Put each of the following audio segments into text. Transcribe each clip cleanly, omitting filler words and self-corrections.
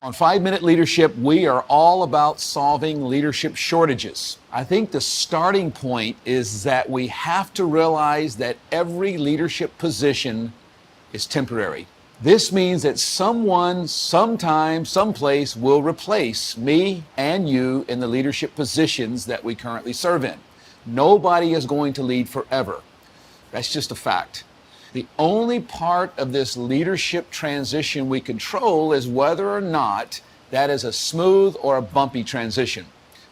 On 5-Minute Leadership, we are all about solving leadership shortages. I think the starting point is that we have to realize that every leadership position is temporary. This means that someone, sometime, someplace will replace me and you in the leadership positions that we currently serve in. Nobody is going to lead forever. That's just a fact. The only part of this leadership transition we control is whether or not that is a smooth or a bumpy transition,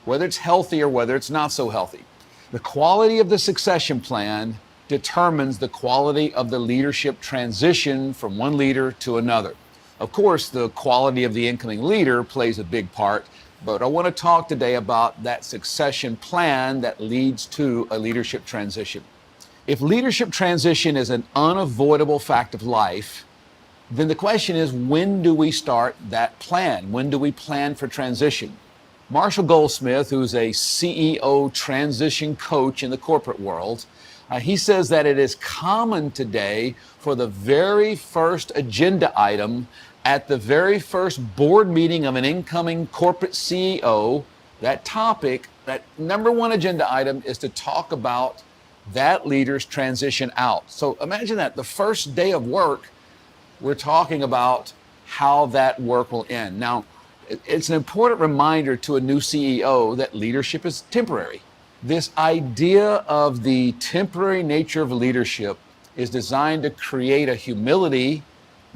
whether it's healthy or whether it's not so healthy. The quality of the succession plan determines the quality of the leadership transition from one leader to another. Of course, the quality of the incoming leader plays a big part, but I want to talk today about that succession plan that leads to a leadership transition. If leadership transition is an unavoidable fact of life, then the question is, when do we start that plan? When do we plan for transition? Marshall Goldsmith, who's a CEO transition coach in the corporate world, he says that it is common today for the very first agenda item at the very first board meeting of an incoming corporate CEO, that topic, that number one agenda item is to talk about that leader's transition out. So imagine that the first day of work, we're talking about how that work will end. Now, it's an important reminder to a new CEO that leadership is temporary. This idea of the temporary nature of leadership is designed to create a humility,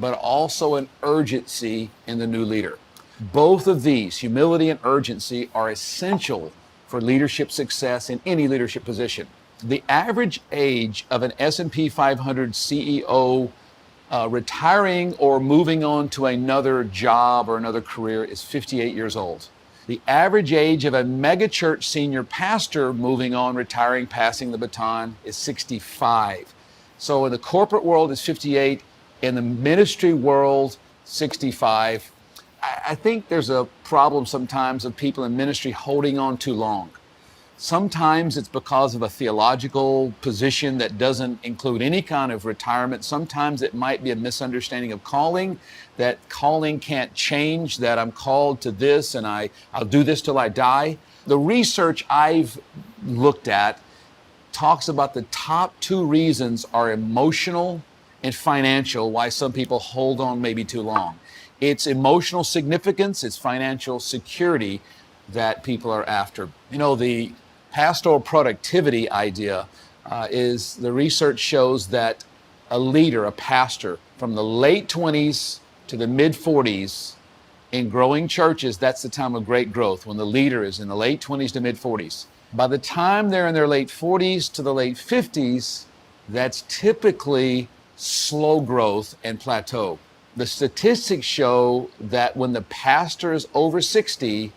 but also an urgency in the new leader. Both of these, humility and urgency, are essential for leadership success in any leadership position. The average age of an S&P 500 CEO retiring or moving on to another job or another career is 58 years old. The average age of a megachurch senior pastor moving on, retiring, passing the baton is 65. So in the corporate world, it's 58. In the ministry world, 65. I think there's a problem sometimes of people in ministry holding on too long. Sometimes it's because of a theological position that doesn't include any kind of retirement. Sometimes it might be a misunderstanding of calling, that calling can't change, that I'm called to this and I'll do this till I die. The research I've looked at talks about the top 2 reasons are emotional and financial, why some people hold on maybe too long. It's emotional significance, it's financial security that people are after. You know, the pastoral productivity idea is, the research shows that a leader, a pastor, from the late 20s to the mid 40s in growing churches, that's the time of great growth, when the leader is in the late 20s to mid 40s. By the time they're in their late 40s to the late 50s, that's typically slow growth and plateau. The statistics show that when the pastor is over 60,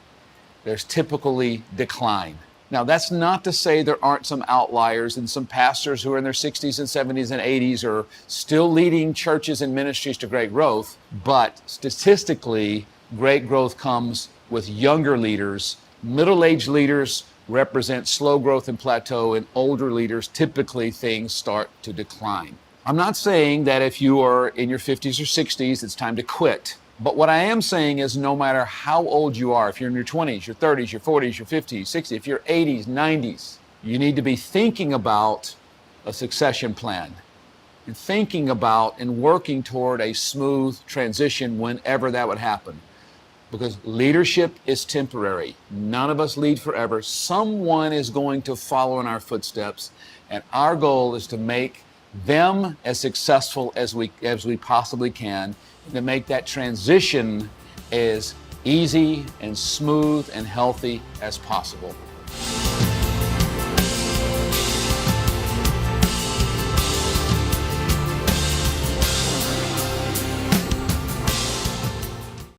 there's typically decline. Now, that's not to say there aren't some outliers, and some pastors who are in their 60s and 70s and 80s are still leading churches and ministries to great growth, but statistically, great growth comes with younger leaders. Middle-aged leaders represent slow growth and plateau, and older leaders, typically things start to decline. I'm not saying that if you are in your 50s or 60s, it's time to quit. But what I am saying is, no matter how old you are, if you're in your 20s, your 30s, your 40s, your 50s, 60s, if you're 80s, 90s, you need to be thinking about a succession plan and thinking about and working toward a smooth transition whenever that would happen. Because leadership is temporary. None of us lead forever. Someone is going to follow in our footsteps, and our goal is to make them as successful as we possibly can, and to make that transition as easy and smooth and healthy as possible.